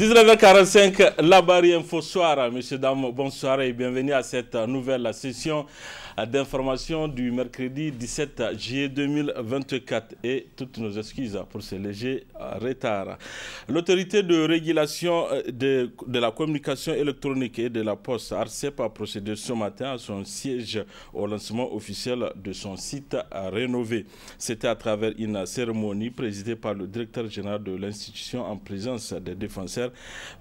19h45, la Barre Info Soir. Messieurs, dames, bonsoir et bienvenue à cette nouvelle session d'information du mercredi 17 juillet 2024 et toutes nos excuses pour ce léger retard. L'autorité de régulation de la communication électronique et de la poste, ARCEP, a procédé ce matin à son siège au lancement officiel de son site rénové. C'était à travers une cérémonie présidée par le directeur général de l'institution en présence des défenseurs,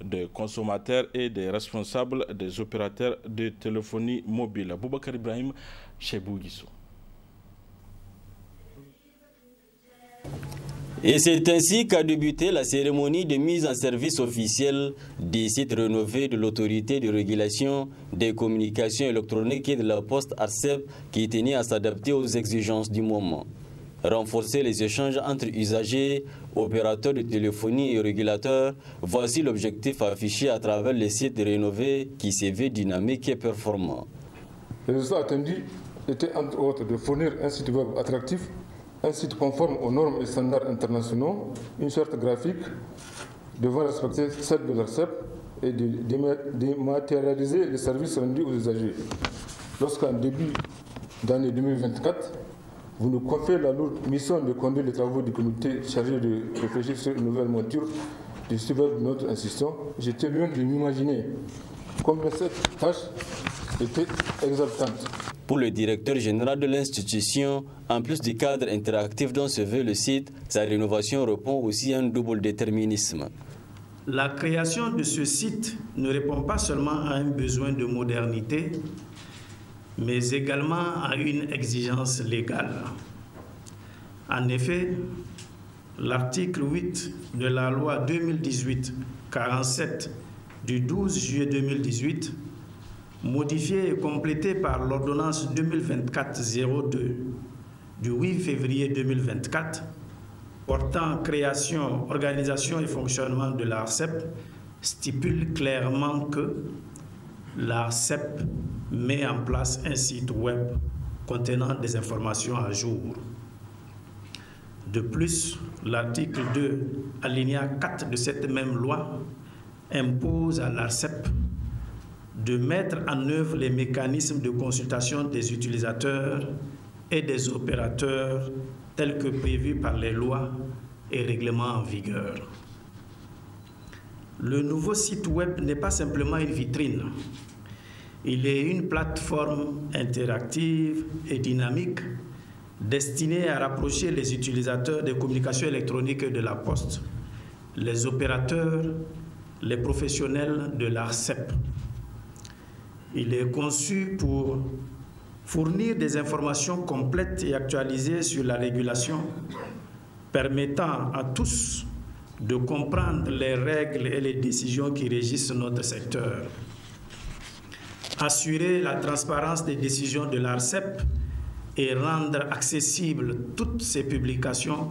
des consommateurs et des responsables des opérateurs de téléphonie mobile. Boubacar Ibrahim, Chebou Guissou. Et c'est ainsi qu'a débuté la cérémonie de mise en service officielle des sites rénovés de l'autorité de régulation des communications électroniques et de la poste ARCEP qui tenait à s'adapter aux exigences du moment. Renforcer les échanges entre usagers, opérateurs de téléphonie et régulateurs, voici l'objectif affiché à travers les sites rénovés qui se veut dynamique et performant. Le résultat attendu était entre autres de fournir un site web attractif, un site conforme aux normes et standards internationaux, une charte graphique devant respecter celle de l'ARCEP et de dématérialiser les services rendus aux usagers. Lorsqu'en début d'année 2024, vous nous confiez la lourde mission de conduire les travaux du comité chargé de réfléchir sur une nouvelle monture du site web de notre institution, j'étais loin de m'imaginer combien cette tâche était exaltante. Pour le directeur général de l'institution, en plus du cadre interactif dont se veut le site, sa rénovation répond aussi à un double déterminisme. La création de ce site ne répond pas seulement à un besoin de modernité, mais également à une exigence légale. En effet, l'article 8 de la loi 2018-47 du 12 juillet 2018, modifié et complété par l'ordonnance 2024-02 du 8 février 2024, portant création, organisation et fonctionnement de l'ARCEP, stipule clairement que l'ARCEP met en place un site web contenant des informations à jour. De plus, l'article 2, alinéa 4 de cette même loi, impose à l'ARCEP de mettre en œuvre les mécanismes de consultation des utilisateurs et des opérateurs tels que prévus par les lois et règlements en vigueur. Le nouveau site web n'est pas simplement une vitrine. Il est une plateforme interactive et dynamique destinée à rapprocher les utilisateurs des communications électroniques et de la poste, les opérateurs, les professionnels de l'ARCEP. Il est conçu pour fournir des informations complètes et actualisées sur la régulation, permettant à tous de comprendre les règles et les décisions qui régissent notre secteur. Assurer la transparence des décisions de l'ARCEP et rendre accessibles toutes ces publications,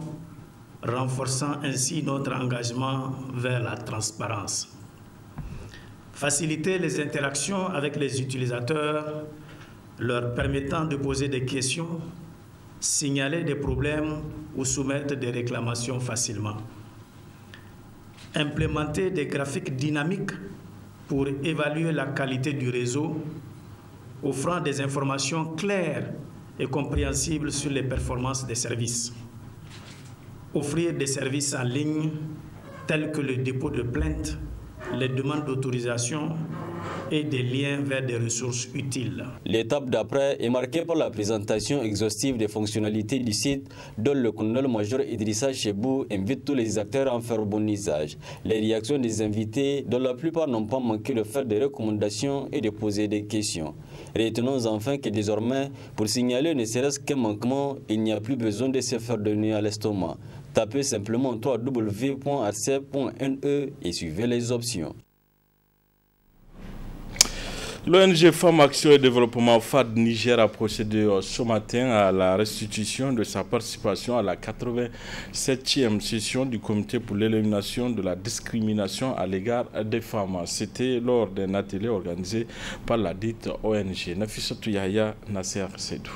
renforçant ainsi notre engagement vers la transparence. Faciliter les interactions avec les utilisateurs, leur permettant de poser des questions, signaler des problèmes ou soumettre des réclamations facilement. Implémenter des graphiques dynamiques pour évaluer la qualité du réseau, offrant des informations claires et compréhensibles sur les performances des services. Offrir des services en ligne tels que le dépôt de plainte, les demandes d'autorisation et des liens vers des ressources utiles. L'étape d'après est marquée par la présentation exhaustive des fonctionnalités du site dont le colonel-major Idrissa Chebou invite tous les acteurs à en faire bon usage. Les réactions des invités, dont la plupart n'ont pas manqué de faire des recommandations et de poser des questions. Retenons enfin que désormais, pour signaler ne serait-ce qu'un manquement, il n'y a plus besoin de se faire donner à l'estomac. Tapez simplement www.arcep.ne et suivez les options. L'ONG Femmes Action et Développement FAD Niger a procédé ce matin à la restitution de sa participation à la 87e session du comité pour l'élimination de la discrimination à l'égard des femmes. C'était lors d'un atelier organisé par la dite ONG. Nafissatou Yahya, Nasser Sedou.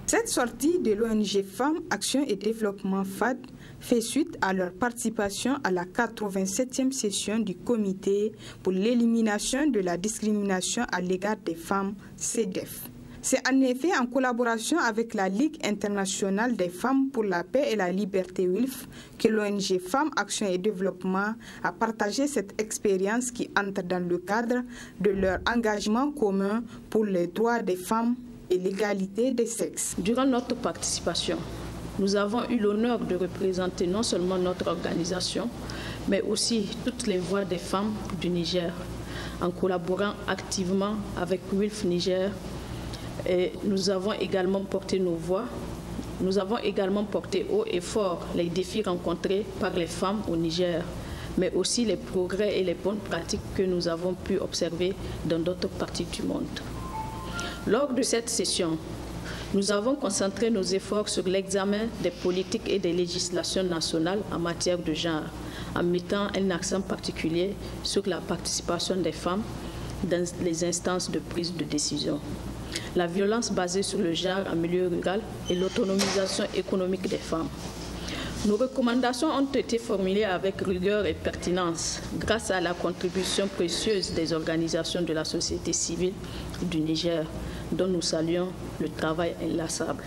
Cette sortie de l'ONG Femmes Action et Développement FAD fait suite à leur participation à la 87e session du comité pour l'élimination de la discrimination à l'égard des femmes, CEDEF. C'est en effet en collaboration avec la Ligue internationale des femmes pour la paix et la liberté WILF que l'ONG Femmes, Action et Développement a partagé cette expérience qui entre dans le cadre de leur engagement commun pour les droits des femmes et l'égalité des sexes. Durant notre participation, nous avons eu l'honneur de représenter non seulement notre organisation, mais aussi toutes les voix des femmes du Niger, en collaborant activement avec WILF Niger. Et nous avons également porté nos voix. Nous avons également porté haut et fort les défis rencontrés par les femmes au Niger, mais aussi les progrès et les bonnes pratiques que nous avons pu observer dans d'autres parties du monde. Lors de cette session, nous avons concentré nos efforts sur l'examen des politiques et des législations nationales en matière de genre, en mettant un accent particulier sur la participation des femmes dans les instances de prise de décision, la violence basée sur le genre en milieu rural et l'autonomisation économique des femmes. Nos recommandations ont été formulées avec rigueur et pertinence grâce à la contribution précieuse des organisations de la société civile du Niger, dont nous saluons le travail inlassable.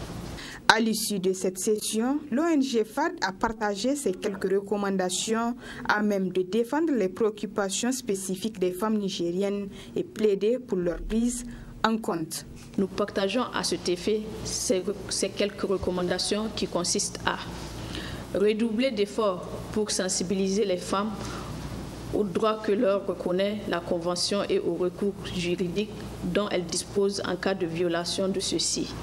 À l'issue de cette session, l'ONG FAD a partagé ses quelques recommandations à même de défendre les préoccupations spécifiques des femmes nigériennes et plaider pour leur prise en compte. Nous partageons à cet effet ces quelques recommandations qui consistent à redoubler d'efforts pour sensibiliser les femmes aux droits que leur reconnaît la Convention et aux recours juridiques dont elles disposent en cas de violation de ceux-ci,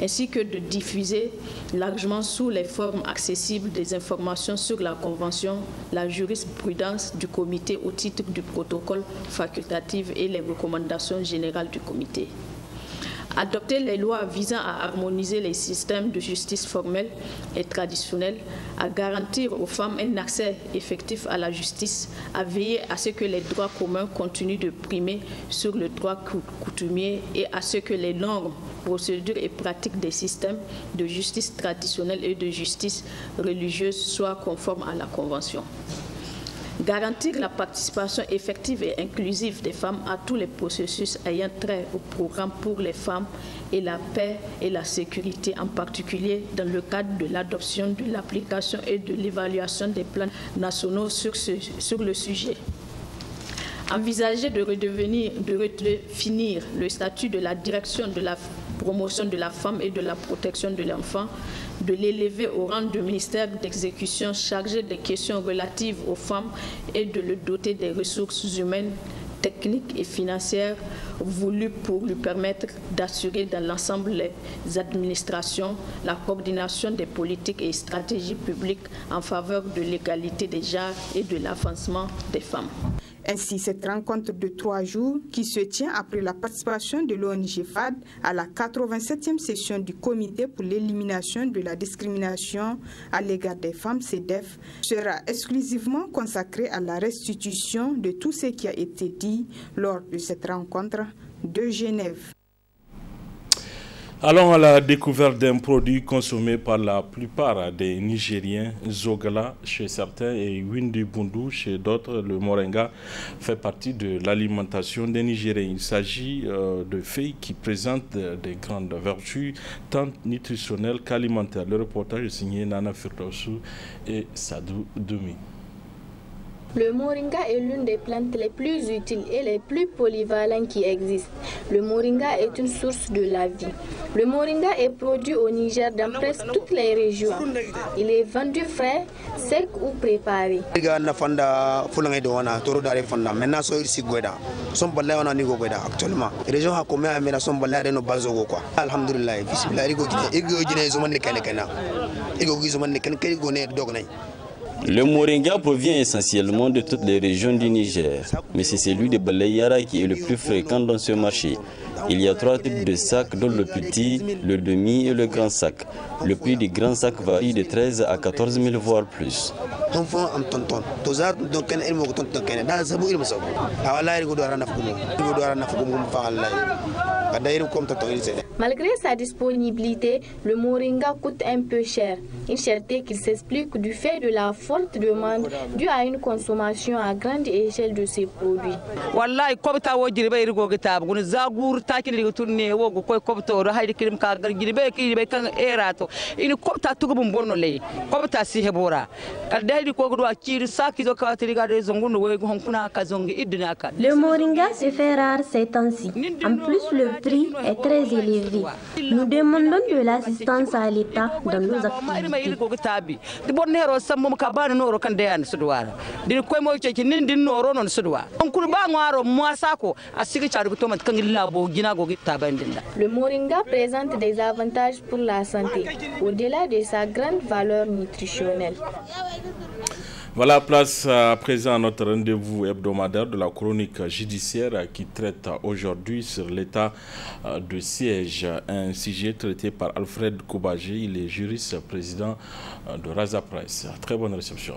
ainsi que de diffuser largement sous les formes accessibles des informations sur la Convention, la jurisprudence du comité au titre du protocole facultatif et les recommandations générales du comité. Adopter les lois visant à harmoniser les systèmes de justice formelle et traditionnelle, à garantir aux femmes un accès effectif à la justice, à veiller à ce que les droits communs continuent de primer sur le droit coutumier et à ce que les normes, procédures et pratiques des systèmes de justice traditionnelle et de justice religieuse soient conformes à la Convention. Garantir la participation effective et inclusive des femmes à tous les processus ayant trait au programme pour les femmes et la paix et la sécurité, en particulier dans le cadre de l'adoption, de l'application et de l'évaluation des plans nationaux sur le sujet. Envisager de redéfinir le statut de la direction de la promotion de la femme et de la protection de l'enfant, de l'élever au rang de ministère d'exécution chargé des questions relatives aux femmes et de le doter des ressources humaines, techniques et financières voulues pour lui permettre d'assurer dans l'ensemble des administrations la coordination des politiques et stratégies publiques en faveur de l'égalité des genres et de l'avancement des femmes. Ainsi, cette rencontre de 3 jours qui se tient après la participation de l'ONG FAD à la 87e session du comité pour l'élimination de la discrimination à l'égard des femmes, CEDEF, sera exclusivement consacrée à la restitution de tout ce qui a été dit lors de cette rencontre de Genève. Allons à la découverte d'un produit consommé par la plupart des Nigériens, Zogala chez certains et Windi Bundu chez d'autres. Le moringa fait partie de l'alimentation des Nigériens. Il s'agit de feuilles qui présentent des grandes vertus tant nutritionnelles qu'alimentaires. Le reportage est signé Nana Firdaussou et Sadou Doumi. Le moringa est l'une des plantes les plus utiles et les plus polyvalentes qui existent. Le moringa est une source de la vie. Le moringa est produit au Niger dans presque toutes les régions. Il est vendu frais, sec ou préparé. Le moringa provient essentiellement de toutes les régions du Niger, mais c'est celui de Balayara qui est le plus fréquent dans ce marché. Il y a 3 types de sacs, dont le petit, le demi et le grand sac. Le prix du grand sac varie de 13 à 14 000 voire plus. Malgré sa disponibilité, le moringa coûte un peu cher. Une cherté qui s'explique du fait de la forte demande due à une consommation à grande échelle de ces produits. Le moringa se fait rare ces temps-ci. En plus, le prix est très élevé. Nous demandons de l'assistance à l'État dans nos activités. Le moringa présente des avantages pour la santé, au-delà de sa grande valeur nutritionnelle. Voilà, place à présent à notre rendez-vous hebdomadaire de la chronique judiciaire qui traite aujourd'hui sur l'état de siège. Un sujet traité par Alfred Koubagé, il est juriste président de Raza Presse. Très bonne réception.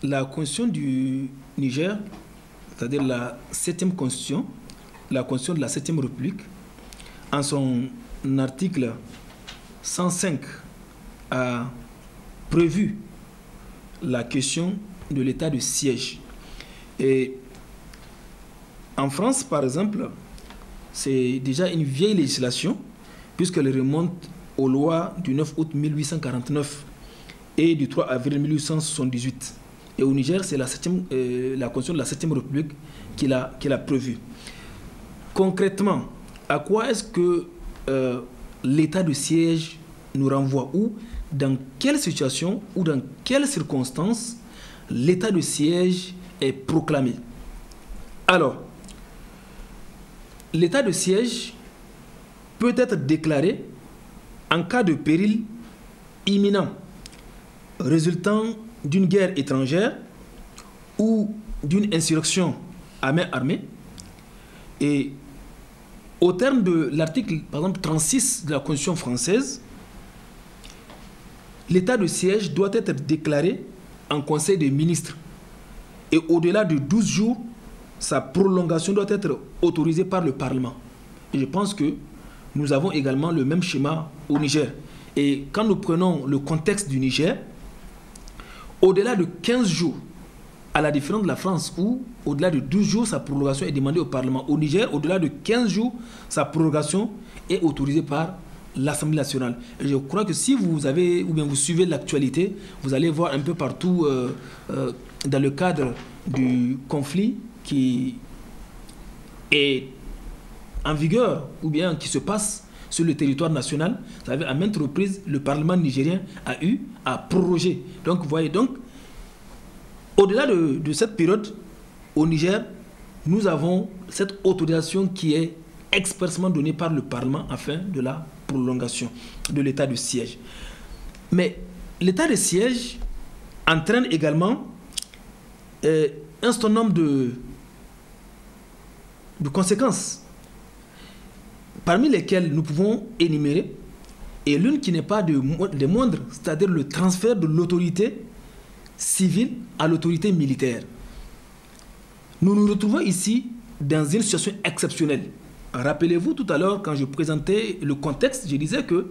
La constitution du Niger, c'est-à-dire la 7e constitution, la constitution de la 7e République, en son article 105 a prévu la question de l'état de siège. Et en France, par exemple, c'est déjà une vieille législation, puisqu'elle remonte aux lois du 9 août 1849 et du 3 avril 1878. Et au Niger, c'est la constitution de la 7e République qui l'a prévue. Concrètement, à quoi est-ce que l'état de siège nous renvoie? Ou dans quelle situation ou dans quelles circonstances l'état de siège est proclamé? Alors, l'état de siège peut être déclaré en cas de péril imminent résultant d'une guerre étrangère ou d'une insurrection à main armée. Et au terme de l'article, par exemple, 36 de la Constitution française, l'état de siège doit être déclaré en Conseil des ministres. Et au-delà de 12 jours, sa prolongation doit être autorisée par le Parlement. Et je pense que nous avons également le même schéma au Niger. Et quand nous prenons le contexte du Niger, au-delà de 15 jours, à la différence de la France où, au-delà de 12 jours, sa prolongation est demandée au Parlement. Au Niger, au-delà de 15 jours, sa prolongation est autorisée par l'Assemblée nationale. Et je crois que si vous avez, ou bien vous suivez l'actualité, vous allez voir un peu partout, dans le cadre du conflit qui est en vigueur, ou bien qui se passe sur le territoire national, vous savez, à maintes reprises, le Parlement nigérien a eu à proroger. Donc, vous voyez, donc, au-delà de cette période, au Niger, nous avons cette autorisation qui est expressément donnée par le Parlement afin de la prolongation de l'état de siège. Mais l'état de siège entraîne également un certain nombre de conséquences, parmi lesquelles nous pouvons énumérer, et l'une qui n'est pas des moindres, c'est-à-dire le transfert de l'autorité civile à l'autorité militaire. Nous nous retrouvons ici dans une situation exceptionnelle. Rappelez-vous tout à l'heure, quand je présentais le contexte, je disais que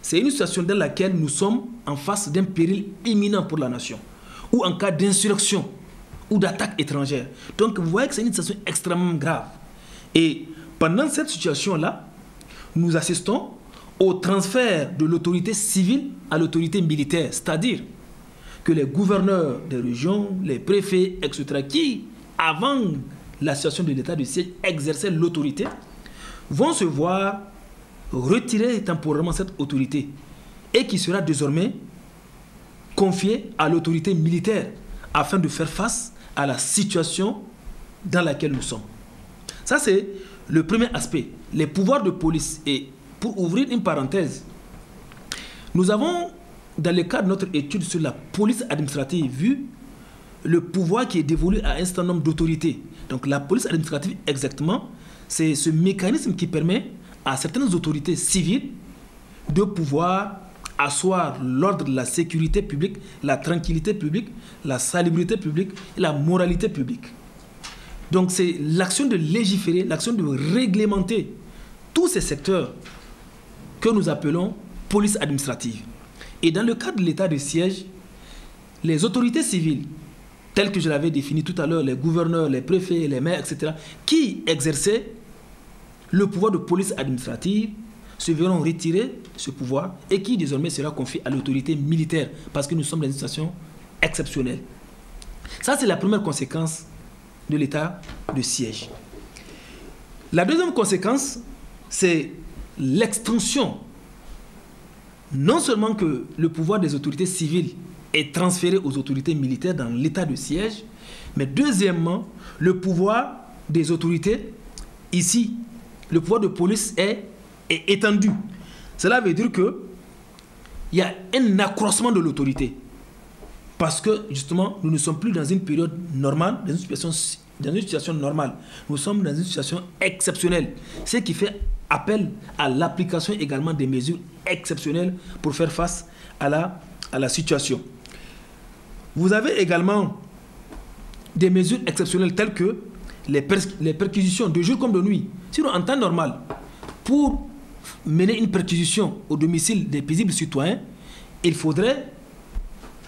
c'est une situation dans laquelle nous sommes en face d'un péril imminent pour la nation, ou en cas d'insurrection ou d'attaque étrangère. Donc vous voyez que c'est une situation extrêmement grave. Et pendant cette situation-là, nous assistons au transfert de l'autorité civile à l'autorité militaire, c'est-à-dire que les gouverneurs des régions, les préfets, etc., qui, avant la situation de l'état de siège, exerçaient l'autorité, vont se voir retirer temporairement cette autorité et qui sera désormais confiée à l'autorité militaire afin de faire face à la situation dans laquelle nous sommes. Ça, c'est le premier aspect, les pouvoirs de police. Et pour ouvrir une parenthèse, nous avons, dans le cadre de notre étude sur la police administrative, vu le pouvoir qui est dévolu à un certain nombre d'autorités. Donc la police administrative, exactement, c'est ce mécanisme qui permet à certaines autorités civiles de pouvoir asseoir l'ordre de la sécurité publique, la tranquillité publique, la salubrité publique et la moralité publique. Donc c'est l'action de légiférer, l'action de réglementer tous ces secteurs que nous appelons police administrative. Et dans le cadre de l'état de siège, les autorités civiles, telles que je l'avais défini tout à l'heure, les gouverneurs, les préfets, les maires, etc., qui exerçaient le pouvoir de police administrative, se verront retirer ce pouvoir et qui désormais sera confié à l'autorité militaire parce que nous sommes dans une situation exceptionnelle. Ça, c'est la première conséquence de l'état de siège. La deuxième conséquence, c'est l'extension. Non seulement que le pouvoir des autorités civiles est transféré aux autorités militaires dans l'état de siège, mais deuxièmement, le pouvoir des autorités, ici, le pouvoir de police est étendu. Cela veut dire qu'il y a un accroissement de l'autorité. Parce que, justement, nous ne sommes plus dans une période normale, dans une situation normale. Nous sommes dans une situation exceptionnelle. Ce qui fait appel à l'application également des mesures exceptionnelles pour faire face à la situation. Vous avez également des mesures exceptionnelles telles que les perquisitions de jour comme de nuit. Sinon, en temps normal, pour mener une perquisition au domicile des paisibles citoyens, il faudrait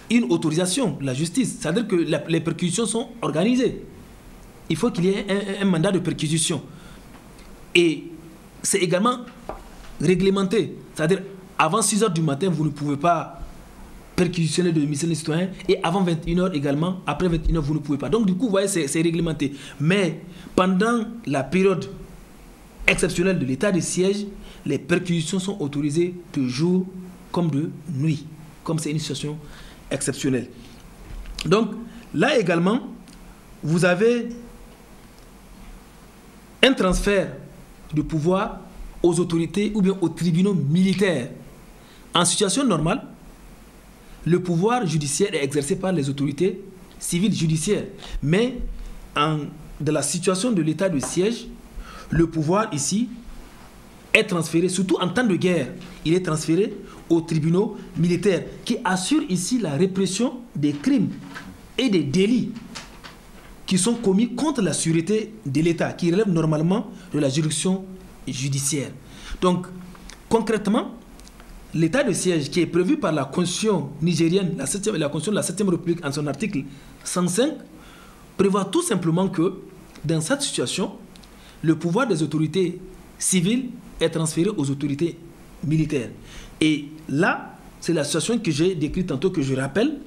une autorisation de la justice. C'est-à-dire que les perquisitions sont organisées. Il faut qu'il y ait un mandat de perquisition. Et c'est également réglementé. C'est-à-dire, avant 6 h du matin, vous ne pouvez pas perquisitionner le domicile des citoyens. Et avant 21 h également, après 21 h, vous ne pouvez pas. Donc, du coup, vous voyez, c'est réglementé. Mais pendant la période exceptionnelle de l'état de siège, les perquisitions sont autorisées de jour comme de nuit, comme c'est une situation exceptionnelle. Donc, là également, vous avez un transfert de pouvoir aux autorités ou bien aux tribunaux militaires. En situation normale, le pouvoir judiciaire est exercé par les autorités civiles judiciaires. Mais dans la situation de l'état de siège, le pouvoir ici est transféré, surtout en temps de guerre, il est transféré aux tribunaux militaires qui assurent ici la répression des crimes et des délits qui sont commis contre la sûreté de l'État, qui relèvent normalement de la juridiction judiciaire. Donc, concrètement, l'état de siège qui est prévu par la Constitution nigérienne, la Constitution de la 7e République en son article 105, prévoit tout simplement que, dans cette situation, le pouvoir des autorités civiles est transféré aux autorités militaires. Et là, c'est la situation que j'ai décrite tantôt, que je rappelle,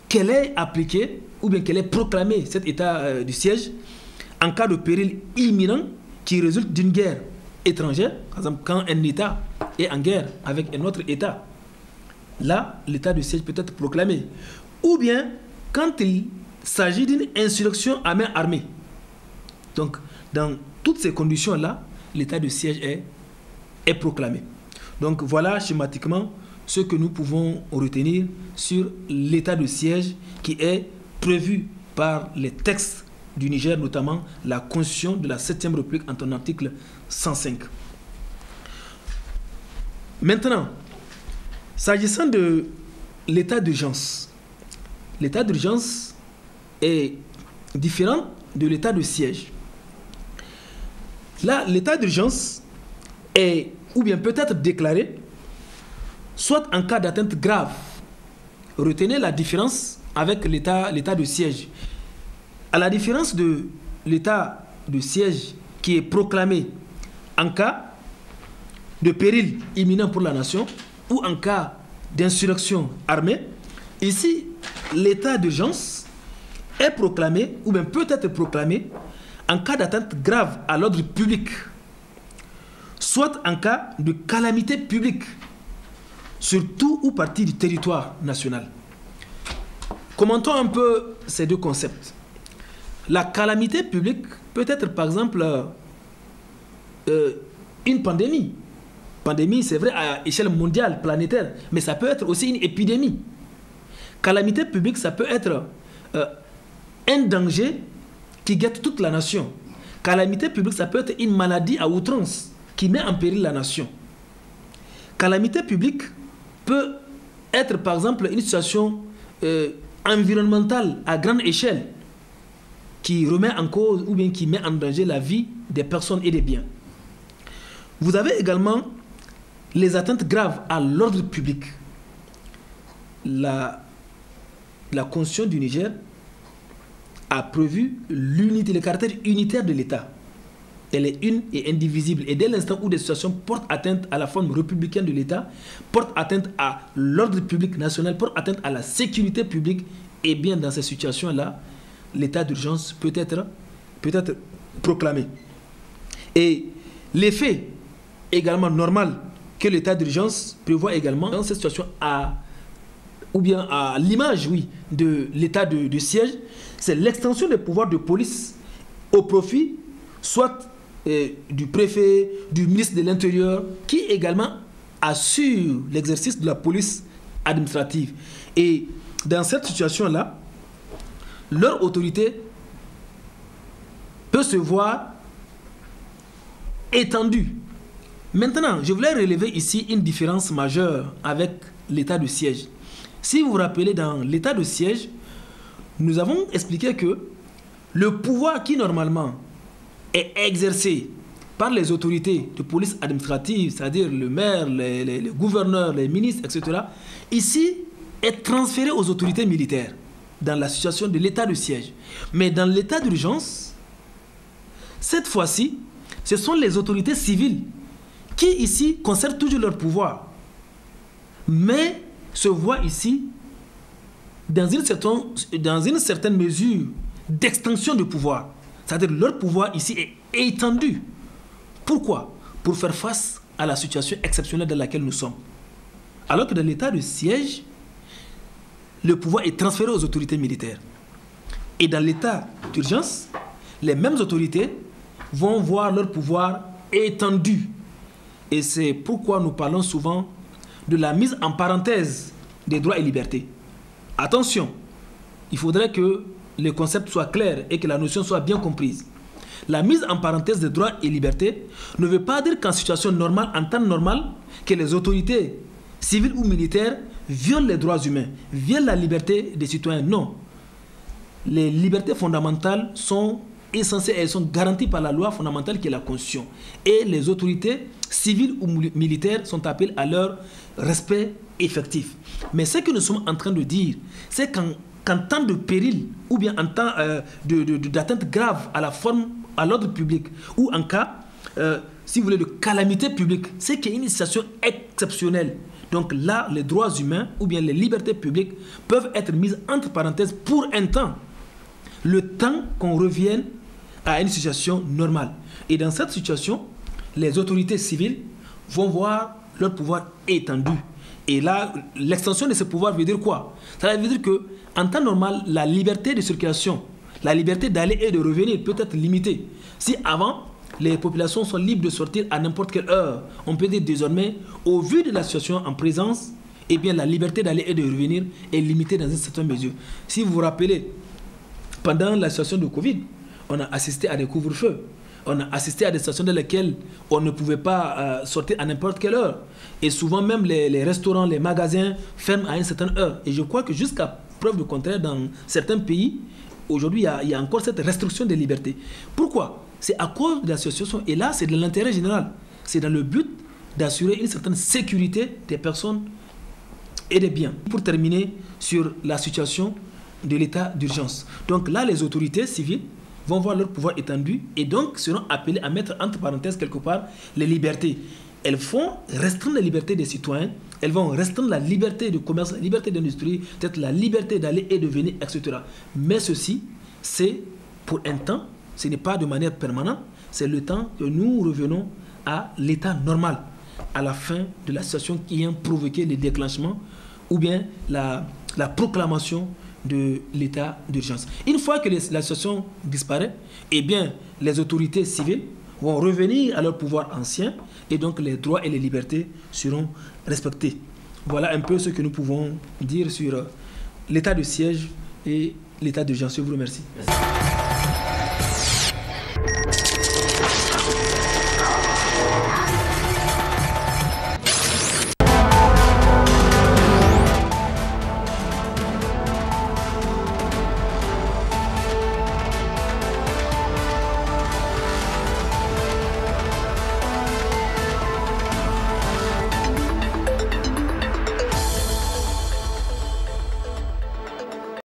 qu'elle est appliquée, ou bien qu'elle est proclamée, cet état du siège, en cas de péril imminent qui résulte d'une guerre étrangère, par exemple quand un État est en guerre avec un autre État. Là, l'état de siège peut être proclamé. Ou bien quand il s'agit d'une insurrection à main armée. Donc, dans toutes ces conditions-là, l'état de siège est proclamé. Donc voilà schématiquement ce que nous pouvons retenir sur l'état de siège qui est prévu par les textes du Niger, notamment la Constitution de la 7e République en son article 105. Maintenant, s'agissant de l'état d'urgence est différent de l'état de siège. Là, l'état d'urgence est ou bien peut être déclaré soit en cas d'atteinte grave. Retenez la différence avec l'état de siège. À la différence de l'état de siège qui est proclamé en cas de péril imminent pour la nation ou en cas d'insurrection armée, ici, l'état d'urgence est proclamé ou bien peut être proclamé en cas d'atteinte grave à l'ordre public, soit en cas de calamité publique sur tout ou partie du territoire national. Commentons un peu ces deux concepts. La calamité publique peut être par exemple une pandémie. Pandémie, c'est vrai, à échelle mondiale, planétaire, mais ça peut être aussi une épidémie. Calamité publique, ça peut être un danger qui guette toute la nation. Calamité publique, ça peut être une maladie à outrance qui met en péril la nation. Calamité publique peut être par exemple une situation environnementale à grande échelle qui remet en cause ou bien qui met en danger la vie des personnes et des biens. Vous avez également les atteintes graves à l'ordre public. La Constitution du Niger a prévu l'unité, le caractère unitaire de l'État. Elle est une et indivisible. Et dès l'instant où des situations portent atteinte à la forme républicaine de l'État, portent atteinte à l'ordre public national, portent atteinte à la sécurité publique, et bien dans ces situations-là, l'état d'urgence peut être proclamé. Et l'effet également normal que l'état d'urgence prévoit également dans cette situation ou bien à l'image, oui, de l'état de siège, c'est l'extension des pouvoirs de police au profit soit du préfet, du ministre de l'Intérieur, qui également assure l'exercice de la police administrative. Et dans cette situation-là, leur autorité peut se voir étendue. Maintenant, je voulais relever ici une différence majeure avec l'état de siège. Si vous vous rappelez, dans l'état de siège, nous avons expliqué que le pouvoir qui normalement est exercé par les autorités de police administrative, c'est-à-dire le maire, les gouverneurs, les ministres, etc., ici est transféré aux autorités militaires dans la situation de l'état de siège. Mais dans l'état d'urgence, cette fois-ci, ce sont les autorités civiles qui ici conservent toujours leur pouvoir, mais se voient ici dans une certaine mesure d'extension de pouvoir. C'est-à-dire leur pouvoir ici est étendu. Pourquoi? Pour faire face à la situation exceptionnelle dans laquelle nous sommes. Alors que dans l'état de siège, le pouvoir est transféré aux autorités militaires. Et dans l'état d'urgence, les mêmes autorités vont voir leur pouvoir étendu. Et c'est pourquoi nous parlons souvent de la mise en parenthèse des droits et libertés. Attention, il faudrait que les concepts soient clairs et que la notion soit bien comprise. La mise en parenthèse des droits et libertés ne veut pas dire qu'en situation normale, en temps normal, que les autorités civiles ou militaires violent les droits humains, violent la liberté des citoyens. Non. Les libertés fondamentales sont essentielles et elles sont garanties par la loi fondamentale qui est la Constitution. Et les autorités civiles ou militaires sont appelées à leur respect effectif. Mais ce que nous sommes en train de dire, c'est qu'en temps de péril ou bien en temps d'atteinte grave à l'ordre public ou en cas, si vous voulez, de calamité publique, c'est qu'il y a une situation exceptionnelle. Donc là, les droits humains ou bien les libertés publiques peuvent être mises entre parenthèses pour un temps. Le temps qu'on revienne à une situation normale. Et dans cette situation, les autorités civiles vont voir leur pouvoir étendu. Et là, l'extension de ce pouvoir veut dire quoi? Ça veut dire qu'en temps normal, la liberté de circulation, la liberté d'aller et de revenir peut être limitée. Si avant, les populations sont libres de sortir à n'importe quelle heure, on peut dire désormais, au vu de la situation en présence, eh bien la liberté d'aller et de revenir est limitée dans une certaine mesure. Si vous vous rappelez, pendant la situation de Covid, on a assisté à des couvre-feux. On a assisté à des situations dans lesquelles on ne pouvait pas sortir à n'importe quelle heure. Et souvent même les restaurants, les magasins ferment à une certaine heure. Et je crois que jusqu'à preuve du contraire, dans certains pays, aujourd'hui, il y a encore cette restriction des libertés. Pourquoi? C'est à cause de la situation. Et là, c'est de l'intérêt général. C'est dans le but d'assurer une certaine sécurité des personnes et des biens. Pour terminer sur la situation de l'état d'urgence. Donc là, les autorités civiles vont voir leur pouvoir étendu et donc seront appelés à mettre entre parenthèses quelque part les libertés. Elles vont restreindre la liberté des citoyens, elles vont restreindre la liberté de commerce, la liberté d'industrie, peut-être la liberté d'aller et de venir, etc. Mais ceci, c'est pour un temps, ce n'est pas de manière permanente, c'est le temps que nous revenons à l'état normal, à la fin de la situation qui a provoqué le déclenchement ou bien la proclamation de l'état d'urgence. Une fois que la situation disparaît, eh bien, les autorités civiles vont revenir à leur pouvoir ancien et donc les droits et les libertés seront respectés. Voilà un peu ce que nous pouvons dire sur l'état de siège et l'état d'urgence. Je vous remercie. Merci.